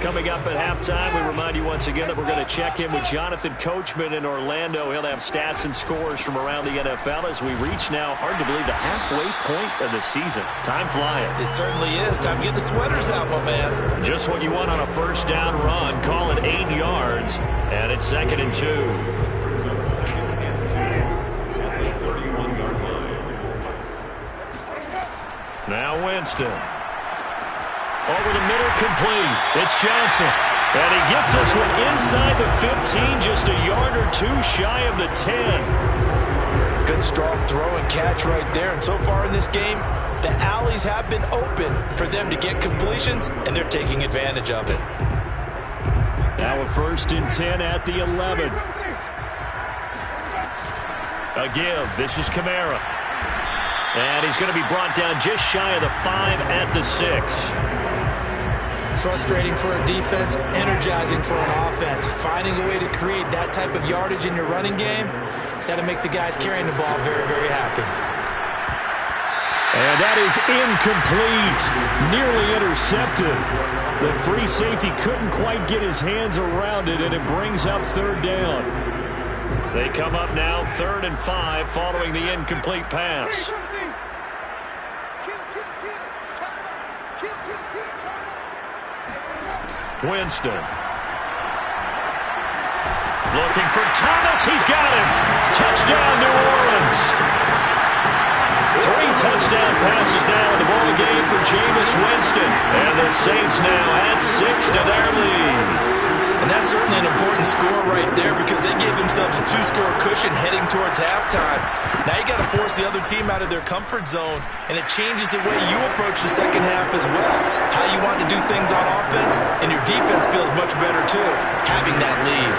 Coming up at halftime, we remind you once again that we're going to check in with Jonathan Coachman in Orlando. He'll have stats and scores from around the NFL as we reach now, hard to believe, the halfway point of the season. Time flying. It certainly is. Time to get the sweaters out, my man. Just what you want on a first down run. Call it 8 yards, and it's 2nd and 2. Now Winston. Over the middle, complete. It's Johnson. And he gets this one inside the 15, just a yard or two shy of the 10. Good strong throw and catch right there. And so far in this game, the alleys have been open for them to get completions, and they're taking advantage of it. Now a 1st and 10 at the 11. A give. This is Kamara. And he's going to be brought down just shy of the 5 at the 6. Frustrating for a defense, energizing for an offense. Finding a way to create that type of yardage in your running game, that'll make the guys carrying the ball very, very happy. And that is incomplete. Nearly intercepted. The free safety couldn't quite get his hands around it, and it brings up 3rd down. They come up now 3rd and 5 following the incomplete pass. Winston. Looking for Thomas. He's got him. Touchdown, New Orleans. 3 touchdown passes now in the ball game for Jameis Winston. And the Saints now add 6 to their lead. And that's certainly an important score right there because they gave themselves a 2-score cushion heading towards halftime. Now you got to force the other team out of their comfort zone, and it changes the way you approach the second half as well. How you want to do things on offense, and your defense feels much better too, having that lead.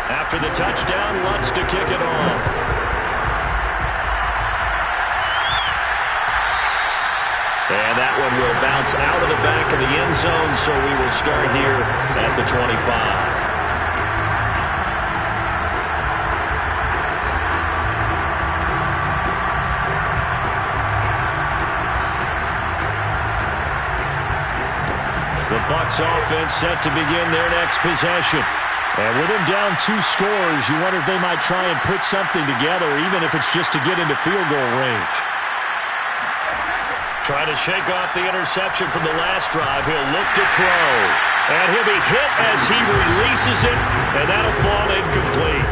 After the touchdown, Lutz to kick it off. And that one will bounce out of the back of the end zone, so we will start here at the 25. The Bucs offense set to begin their next possession. And with them down 2 scores, you wonder if they might try and put something together, even if it's just to get into field goal range. Trying to shake off the interception from the last drive. He'll look to throw. And he'll be hit as he releases it, and that'll fall incomplete.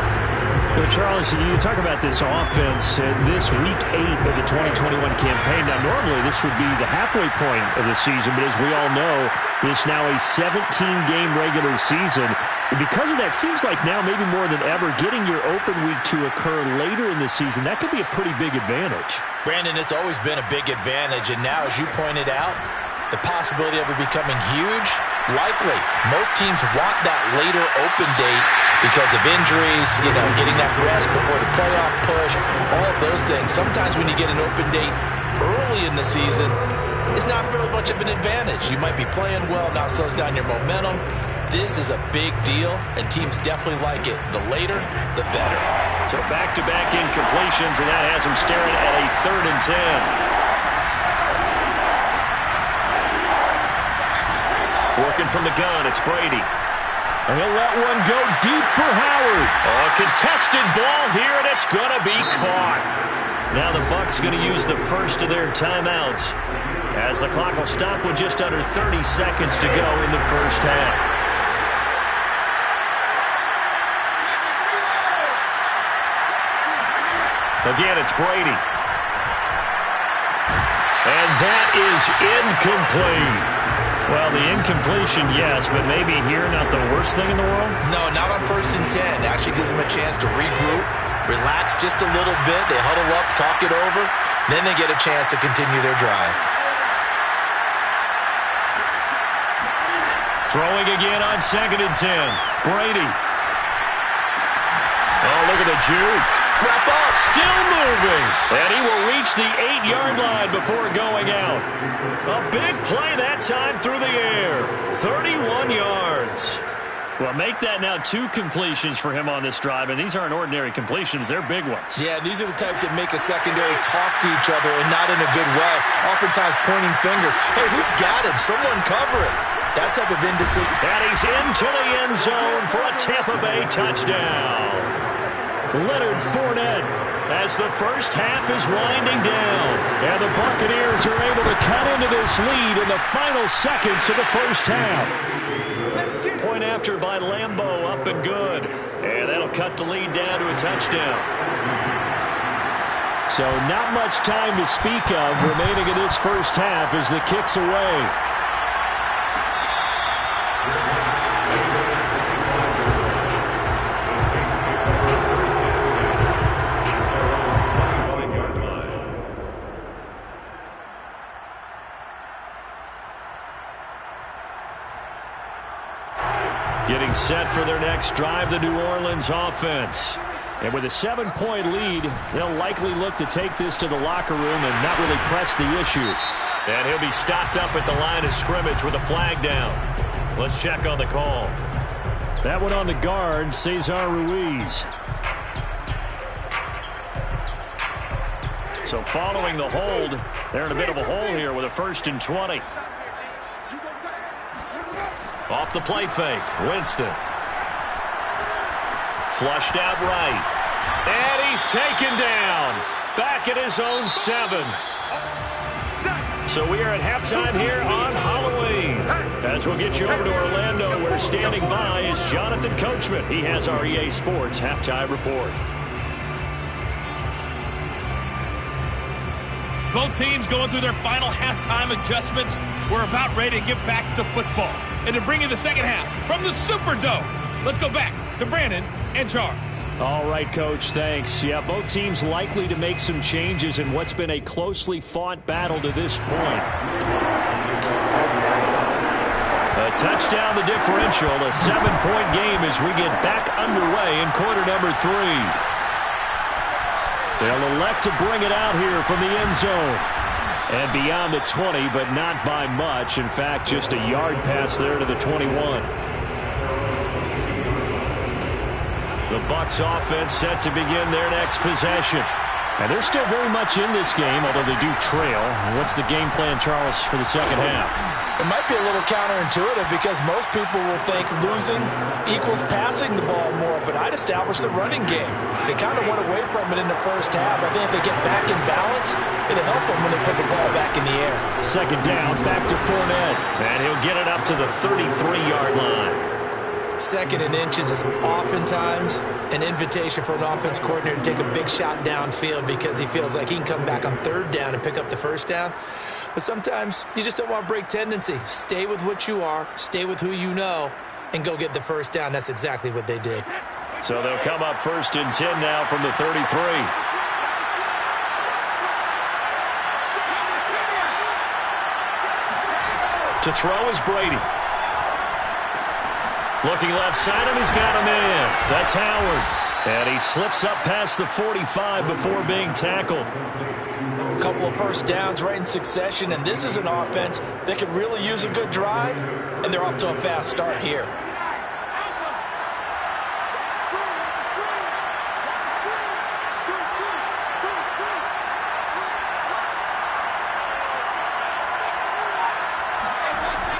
Well, Charles, you talk about this offense this week 8 of the 2021 campaign. Now, normally this would be the halfway point of the season, but as we all know, it's now a 17-game regular season. And because of that, seems like now maybe more than ever, getting your open week to occur later in the season, that could be a pretty big advantage. Brandon, it's always been a big advantage, and now, as you pointed out, the possibility of it becoming huge, likely. Most teams want that later open date because of injuries, getting that rest before the playoff push, all of those things. Sometimes when you get an open date early in the season, it's not very much of an advantage. You might be playing well, now slows down your momentum. This is a big deal, and teams definitely like it. The later, the better. So back-to-back incompletions, and that has them staring at a 3rd and 10. Working from the gun, it's Brady. And he'll let one go deep for Howard. A contested ball here, and it's going to be caught. Now the Bucs going to use the first of their timeouts as the clock will stop with just under 30 seconds to go in the first half. Again, it's Brady. And that is incomplete. Well, the incompletion, yes, but maybe here not the worst thing in the world? No, not on 1st and 10. Actually gives them a chance to regroup, relax just a little bit. They huddle up, talk it over. Then they get a chance to continue their drive. Throwing again on 2nd and 10. Brady. Oh, look at the juke. Wrap up. Still moving. And he will reach the 8-yard line before going out. A big play that time through the air. 31 yards. Well, make that now 2 completions for him on this drive, and these aren't ordinary completions. They're big ones. Yeah, these are the types that make a secondary talk to each other and not in a good way. Oftentimes pointing fingers. Hey, who's got him? Someone cover it. That type of indecision. And he's into the end zone for a Tampa Bay touchdown. Leonard Fournette as the first half is winding down. And the Buccaneers are able to cut into this lead in the final seconds of the first half. Point after by Lambeau, up and good. And that'll cut the lead down to a touchdown. So not much time to speak of remaining in this first half as the kick's away. Getting set for their next drive, the New Orleans offense. And with a 7-point lead, they'll likely look to take this to the locker room and not really press the issue. And he'll be stopped up at the line of scrimmage with a flag down. Let's check on the call. That one on the guard, Cesar Ruiz. So following the hold, they're in a bit of a hole here with a 1st and 20. Off the play fake, Winston. Flushed out right. And he's taken down. Back at his own 7. So we are at halftime here on Halloween. As we'll get you over to Orlando, where standing by is Jonathan Coachman. He has our EA Sports halftime report. Both teams going through their final halftime adjustments. We're about ready to get back to football. And to bring you the second half from the Superdome, let's go back to Brandon and Charles. All right, Coach, thanks. Yeah, both teams likely to make some changes in what's been a closely fought battle to this point. A touchdown, the differential, a 7-point game as we get back underway in quarter number 3. They'll elect to bring it out here from the end zone. And beyond the 20, but not by much. In fact, just a yard pass there to the 21. The Bucs offense set to begin their next possession. And they're still very much in this game, although they do trail. What's the game plan, Charles, for the second half? It might be a little counterintuitive because most people will think losing equals passing the ball more, but I'd establish the running game. They kind of went away from it in the first half. I think if they get back in balance, it'll help them when they put the ball back in the air. Second down, back to Fournette, and he'll get it up to the 33-yard line. Second and inches is oftentimes an invitation for an offense coordinator to take a big shot downfield because he feels like he can come back on third down and pick up the first down. But sometimes you just don't want to break tendency. Stay with what you are, stay with who you know, and go get the first down. That's exactly what they did. So they'll come up 1st and 10 now from the 33. To throw is Brady. Looking left side, and he's got him in. That's Howard. And he slips up past the 45 before being tackled. A couple of first downs right in succession, and this is an offense that could really use a good drive, and they're off to a fast start here.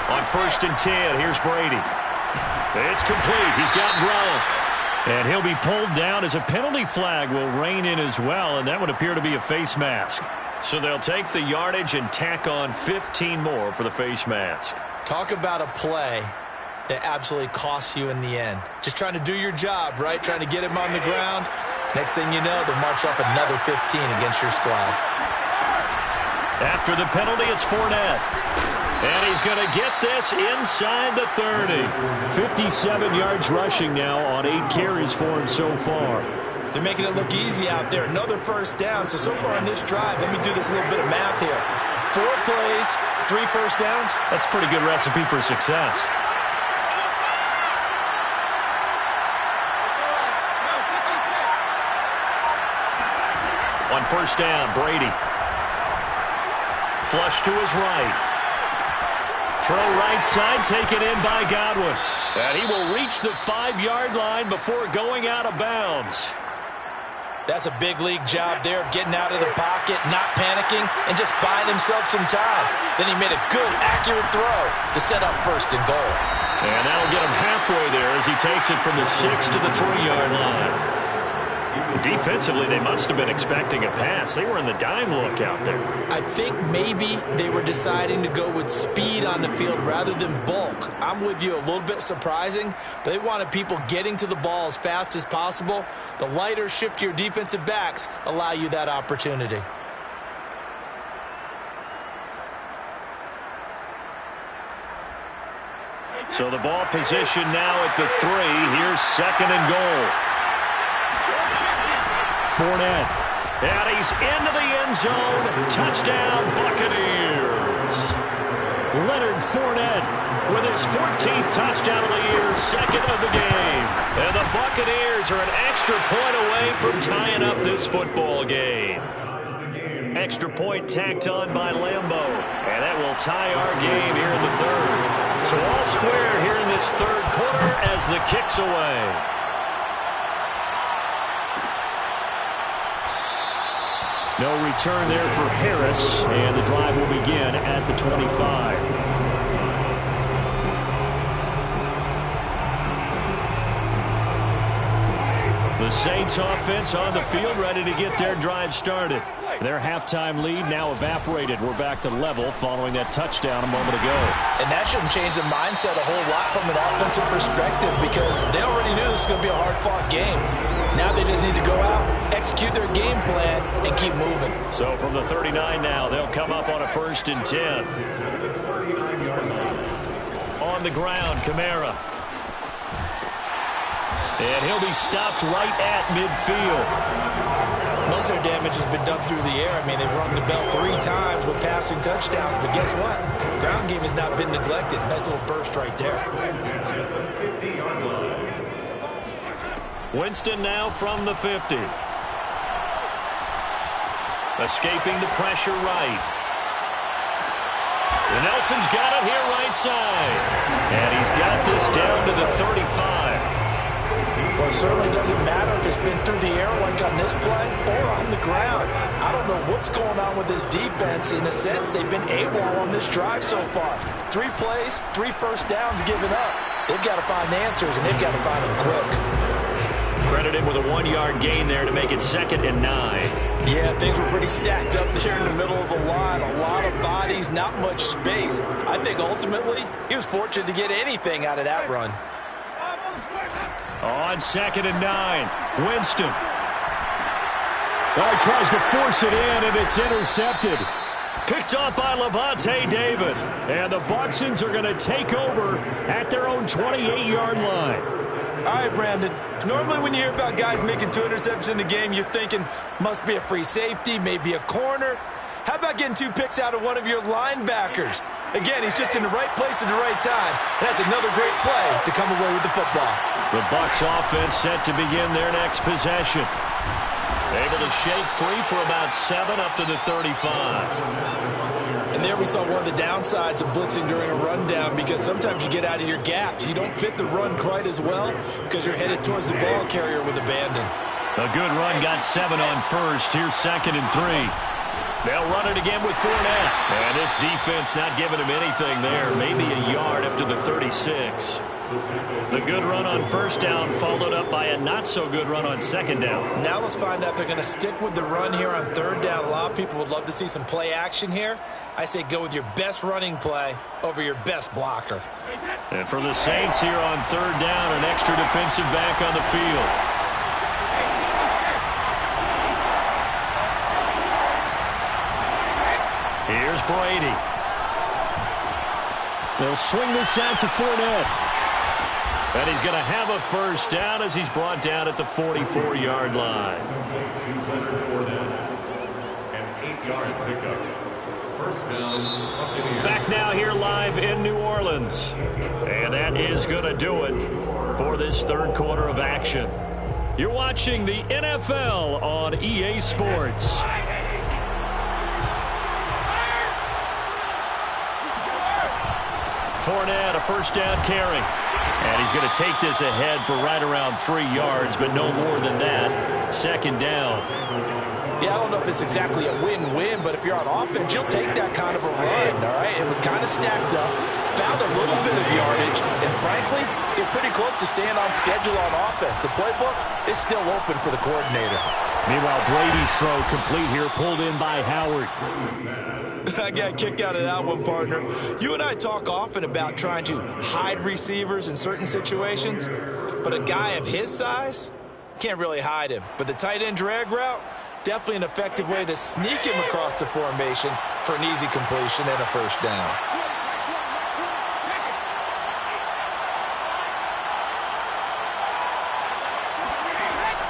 On 1st and 10, here's Brady. It's complete. He's got Gronk. And he'll be pulled down as a penalty flag will rein in as well, and that would appear to be a face mask. So they'll take the yardage and tack on 15 more for the face mask. Talk about a play that absolutely costs you in the end. Just trying to do your job, right? Trying to get him on the ground. Next thing you know, they'll march off another 15 against your squad. After the penalty, it's Fournette. And he's going to get this inside the 30. 57 yards rushing now on 8 carries for him so far. They're making it look easy out there. Another first down. So far on this drive, let me do this little bit of math here. 4 plays, 3 first downs. That's a pretty good recipe for success. On 1st down, Brady. Flush to his right. Throw right side, taken in by Godwin. And he will reach the 5-yard line before going out of bounds. That's a big league job there of getting out of the pocket, not panicking, and just buying himself some time. Then he made a good, accurate throw to set up first and goal. And that'll get him halfway there as he takes it from the 6 to the 3-yard line. Defensively, they must have been expecting a pass. They were in the dime look out there. I think maybe they were deciding to go with speed on the field rather than bulk. I'm with you, a little bit surprising. But they wanted people getting to the ball as fast as possible. The lighter, shiftier defensive backs allow you that opportunity. So the ball position now at the 3. Here's 2nd and goal. Fournette. And he's into the end zone. Touchdown, Buccaneers. Leonard Fournette with his 14th touchdown of the year, 2nd of the game. And the Buccaneers are an extra point away from tying up this football game. Extra point tacked on by Lambeau. And that will tie our game here in the 3rd. So all square here in this 3rd quarter as the kick's away. No return there for Harris, and the drive will begin at the 25. The Saints offense on the field, ready to get their drive started. Their halftime lead now evaporated. We're back to level following that touchdown a moment ago. And that shouldn't change the mindset a whole lot from an offensive perspective because they already knew this was going to be a hard-fought game. Now they just need to go out, execute their game plan, and keep moving. So from the 39 now, they'll come up on a 1st and 10. On the ground, Kamara. And he'll be stopped right at midfield. Most of their damage has been done through the air. I mean, they've rung the bell 3 times with passing touchdowns, but guess what? Ground game has not been neglected. Nice little burst right there. Winston now from the 50. Escaping the pressure right. And Nelson's got it here right side. And he's got this down to the 35. Well, it certainly doesn't matter if it's been through the air like on this play or on the ground. I don't know what's going on with this defense. In a sense, they've been AWOL on this drive so far. 3 plays, 3 first downs given up. They've got to find answers, and they've got to find them quick. Credit him with a 1-yard gain there to make it 2nd and 9. Yeah, things were pretty stacked up there in the middle of the line. A lot of bodies, not much space. I think ultimately he was fortunate to get anything out of that run. On 2nd and 9, Winston. Well, he tries to force it in, and it's intercepted. Picked off by Levante David. And the Bucks are going to take over at their own 28-yard line. All right, Brandon. Normally when you hear about guys making 2 interceptions in the game, you're thinking must be a free safety, maybe a corner. How about getting 2 picks out of one of your linebackers? Again, he's just in the right place at the right time. That's another great play to come away with the football. The Bucks offense set to begin their next possession. Able to shake free for about 7 up to the 35. And there we saw one of the downsides of blitzing during a rundown because sometimes you get out of your gaps. You don't fit the run quite as well because you're headed towards the ball carrier with abandon. A good run got 7 on first. Here's 2nd and 3. They'll run it again with Fournette. And this defense not giving him anything there. Maybe a yard up to the 36. The good run on first down followed up by a not-so-good run on 2nd down. Now let's find out if they're going to stick with the run here on 3rd down. A lot of people would love to see some play action here. I say go with your best running play over your best blocker. And for the Saints here on 3rd down, an extra defensive back on the field. Here's Brady. They'll swing this out to Fournette. And he's going to have a first down as he's brought down at the 44-yard line. Back now here live in New Orleans. And that is going to do it for this 3rd quarter of action. You're watching the NFL on EA Sports. Fournette, a first down carry. And he's going to take this ahead for right around 3 yards, but no more than that. Second down. Yeah, I don't know if it's exactly a win-win, but if you're on offense, you'll take that kind of a run, all right? It was kind of stacked up, found a little bit of yardage, and frankly, they're pretty close to staying on schedule on offense. The playbook is still open for the coordinator. Meanwhile, Brady's throw complete here, pulled in by Howard. I got a kick out of that one, partner. You and I talk often about trying to hide receivers in certain situations, but a guy of his size can't really hide him. But the tight end drag route, definitely an effective way to sneak him across the formation for an easy completion and a first down.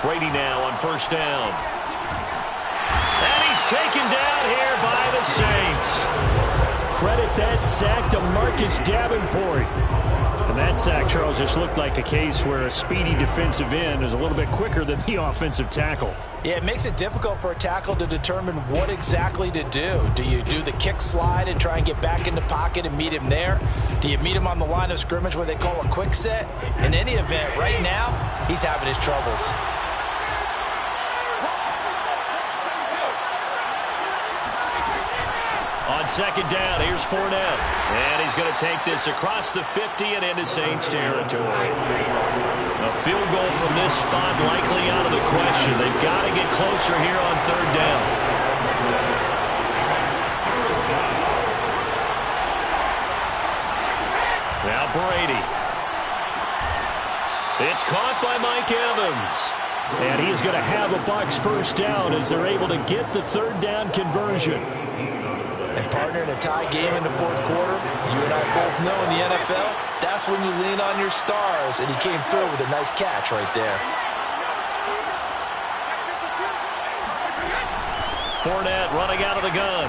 Brady now on first down. And he's taken down here by the Saints. Credit that sack to Marcus Davenport. And that sack, Charles, just looked like a case where a speedy defensive end is a little bit quicker than the offensive tackle. Yeah, it makes it difficult for a tackle to determine what exactly to do. Do you do the kick slide and try and get back in the pocket and meet him there? Do you meet him on the line of scrimmage where they call a quick set? In any event, right now, he's having his troubles. On second down, here's Fournette. And he's going to take this across the 50 and into Saints territory. A field goal from this spot likely out of the question. They've got to get closer here on third down. Now Brady. It's caught by Mike Evans. And he is going to have a Bucs first down as they're able to get the third down conversion. And partner, in a tie game in the fourth quarter, you and I both know in the NFL, that's when you lean on your stars, and he came through with a nice catch right there. Fournette running out of the gun.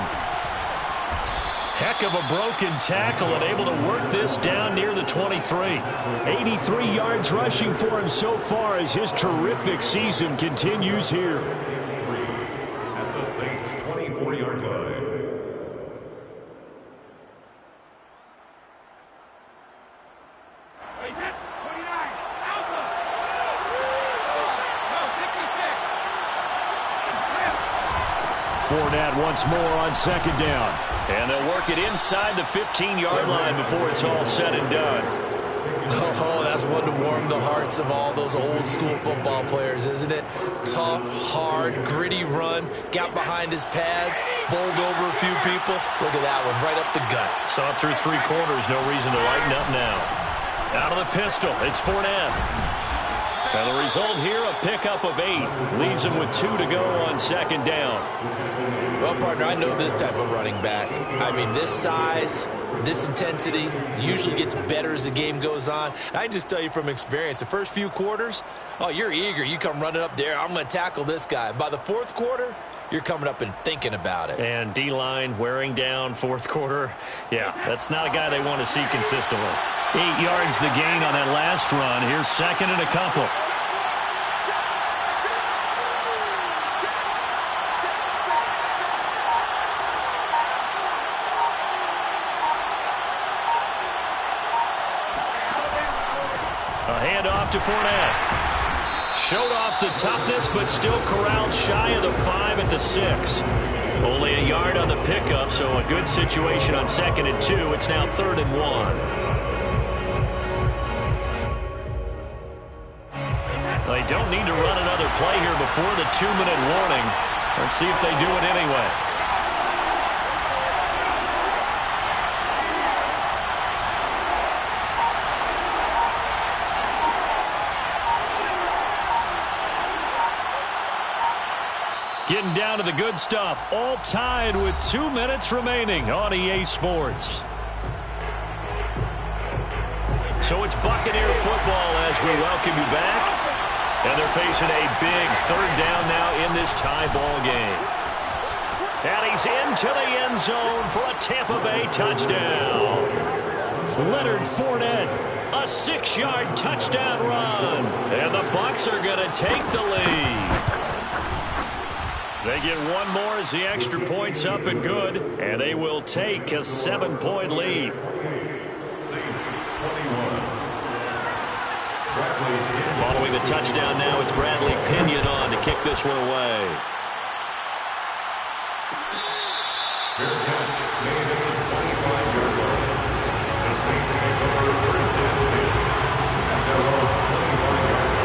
Heck of a broken tackle and able to work this down near the 23. 83 yards rushing for him so far as his terrific season continues here. At the Saints' 24-yard line. Fournette once more on second down. And they'll work it inside the 15-yard line before it's all said and done. Oh, that's one to warm the hearts of all those old-school football players, isn't it? Tough, hard, gritty run, got behind his pads, bowled over a few people. Look at that one, right up the gut. Saw it through three quarters, no reason to lighten up now. Out of the pistol, it's Fournette. And the result here, a pickup of 8. Leaves him with 2 to go on second down. Well, partner, I know this type of running back. I mean, this size, this intensity usually gets better as the game goes on. I can just tell you from experience, the first few quarters, oh, you're eager. You come running up there, I'm going to tackle this guy. By the fourth quarter, you're coming up and thinking about it. And D-line wearing down fourth quarter. Yeah, that's not a guy they want to see consistently. 8 yards the gain on that last run. Here's second and a couple. A handoff to Fournette. Showed off the toughness, but still corralled shy of the 5 at the 6. Only a yard on the pickup, so a good situation on second and 2. It's now 3rd and 1. They don't need to run another play here before the 2-minute warning. Let's see if they do it anyway. Getting down to the good stuff. All tied with 2 minutes remaining on EA Sports. So it's Buccaneer football as we welcome you back. And they're facing a big third down now in this tie ball game. And he's into the end zone for a Tampa Bay touchdown. Leonard Fournette, a 6-yard touchdown run. And the Bucs are going to take the lead. They get one more as the extra point's up and good. And they will take a 7-point lead. Saints 21. Following the touchdown now, it's Bradley Pinion on to kick this one away. Fair catch made at the 25-yard line. The Saints take over first and 10 at their own 25-yard line.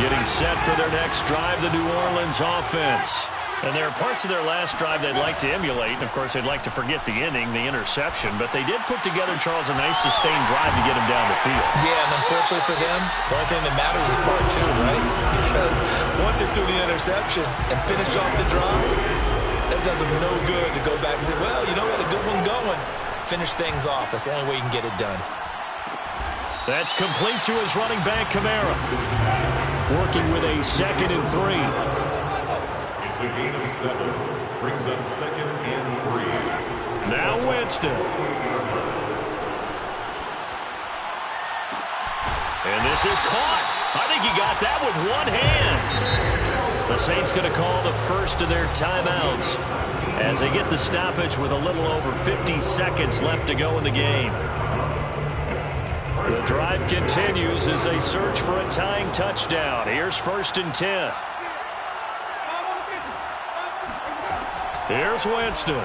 Getting set for their next drive, the New Orleans offense. And there are parts of their last drive they'd like to emulate. And, of course, they'd like to forget the inning, the interception. But they did put together, Charles, a nice sustained drive to get him down the field. Yeah, and unfortunately for them, the only thing that matters is part two, right? Because once they threw the interception and finished off the drive, that does them no good to go back and say, well, you know, we had a good one going. Finish things off. That's the only way you can get it done. That's complete to his running back, Kamara. Working with a 2nd and 3. It's a gain of 7. Brings up 2nd and 3. Now Winston. And this is caught. I think he got that with one hand. The Saints going to call the first of their timeouts as they get the stoppage with a little over 50 seconds left to go in the game. The drive continues as they search for a tying touchdown. Here's 1st and 10. Here's Winston.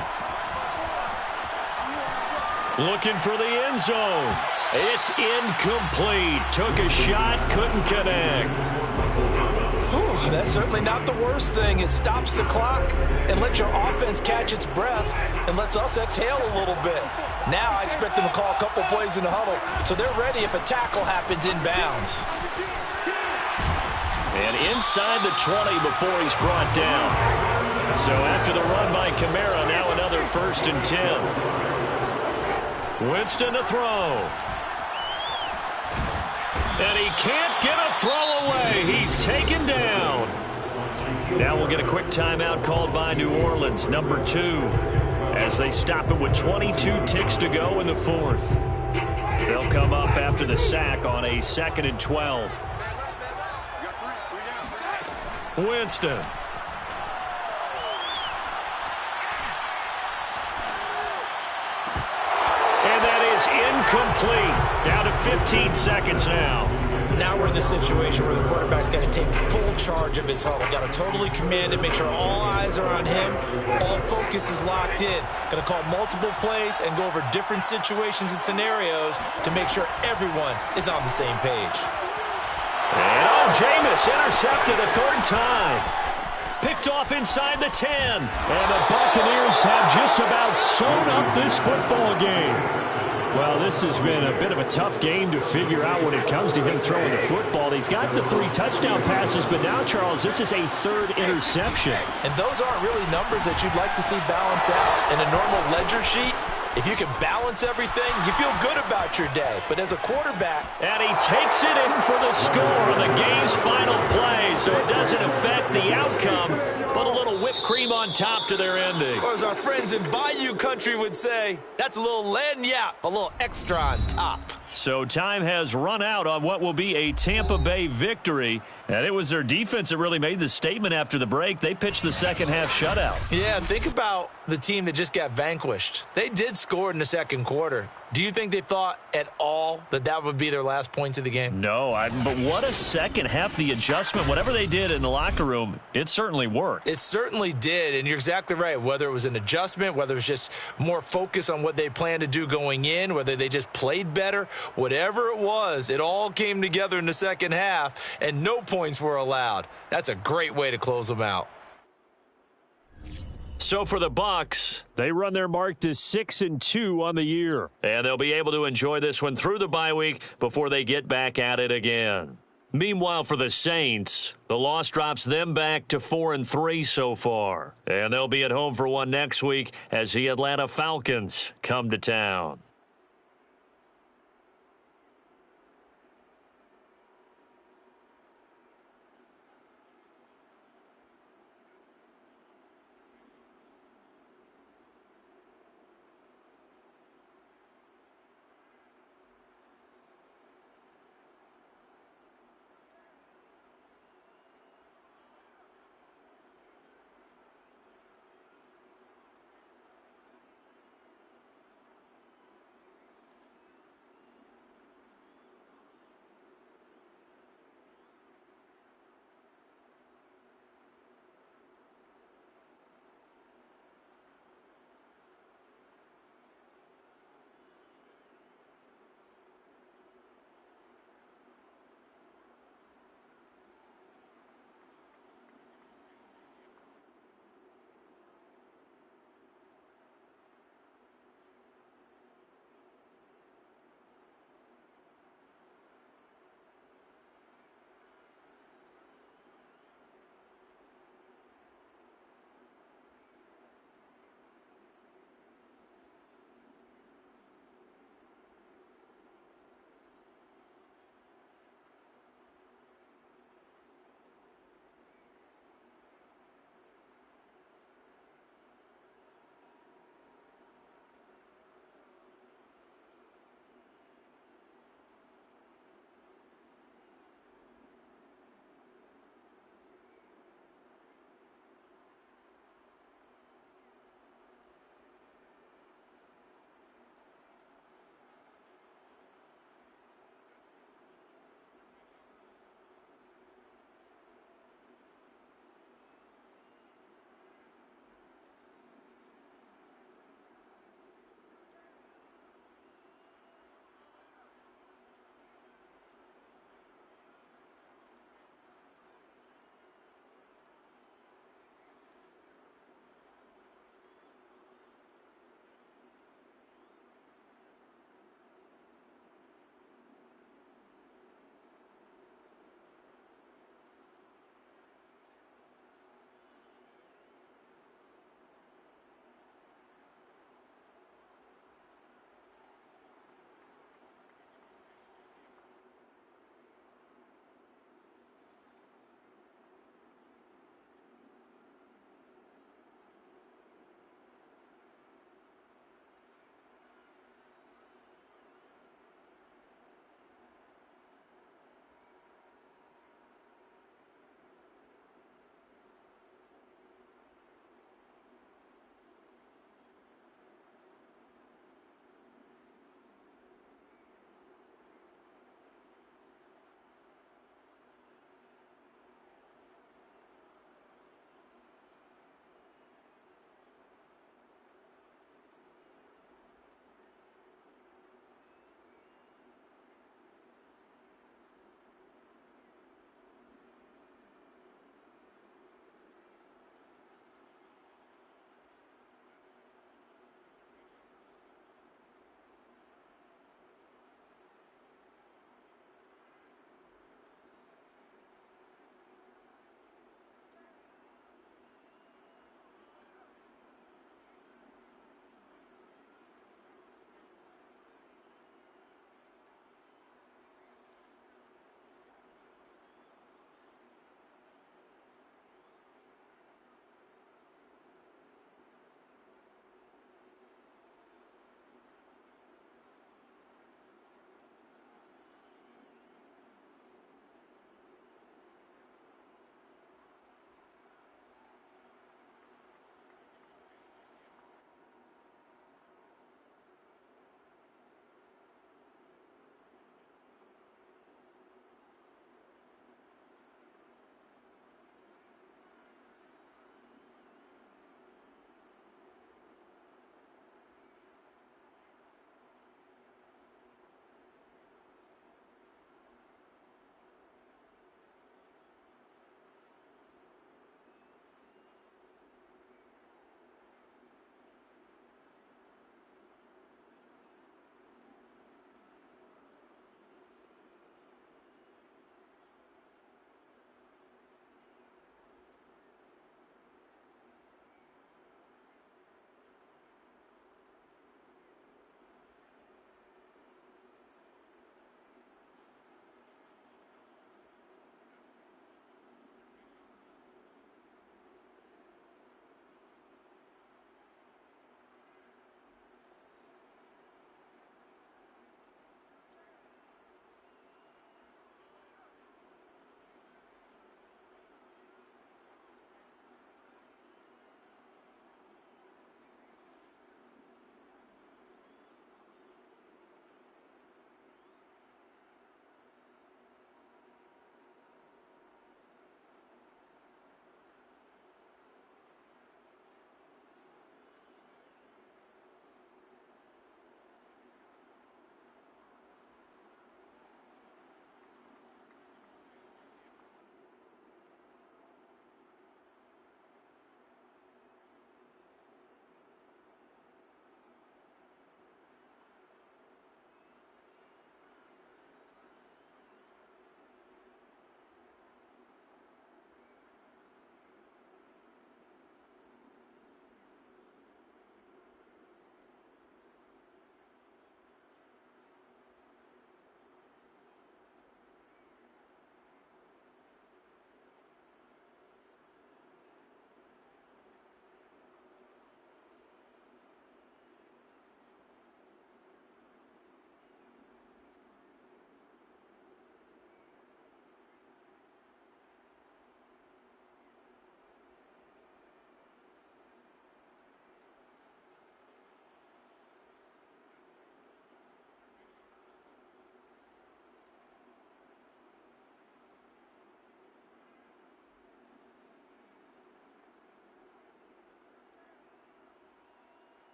Looking for the end zone. It's incomplete. Took a shot, couldn't connect. Whew, that's certainly not the worst thing. It stops the clock and lets your offense catch its breath and lets us exhale a little bit. Now I expect them to call a couple plays in the huddle so they're ready if a tackle happens inbounds. And inside the 20 before he's brought down. So after the run by Kamara, now another 1st and 10. Winston to throw. And he can't get a throw away. He's taken down. Now we'll get a quick timeout called by New Orleans, number 2, as they stop it with 22 ticks to go in the 4th. They'll come up after the sack on a 2nd and 12. Winston. And that is incomplete. Down to 15 seconds now. Now we're in the situation where the quarterback's got to take full charge of his huddle. Got to totally command it, make sure all eyes are on him. All focus is locked in. Going to call multiple plays and go over different situations and scenarios to make sure everyone is on the same page. And Jameis intercepted a 3rd time. Picked off inside the 10. And the Buccaneers have just about sewn up this football game. Well, this has been a bit of a tough game to figure out when it comes to him throwing the football. He's got the 3 touchdown passes, but now, Charles, this is a 3rd interception. And those aren't really numbers that you'd like to see balance out in a normal ledger sheet. If you can balance everything, you feel good about your day. But as a quarterback... And he takes it in for the score on the game's final play, so it doesn't affect the outcome, but a little whipped cream on top to their ending. Or as our friends in Bayou country would say, that's a little lagniappe, a little extra on top. So time has run out on what will be a Tampa Bay victory. And it was their defense that really made the statement after the break. They pitched the second-half shutout. Yeah, think about the team that just got vanquished. They did score in the 2nd quarter. Do you think they thought at all that that would be their last points of the game? No, but what a second half. The adjustment, whatever they did in the locker room, it certainly worked. It certainly did, and you're exactly right. Whether it was an adjustment, whether it was just more focus on what they planned to do going in, whether they just played better, whatever it was, it all came together in the second half, and no points were allowed. That's a great way to close them out. So for the Bucs, they run their mark to 6-2 on the year. And they'll be able to enjoy this one through the bye week before they get back at it again. Meanwhile, for the Saints, the loss drops them back to 4-3 so far. And they'll be at home for one next week as the Atlanta Falcons come to town.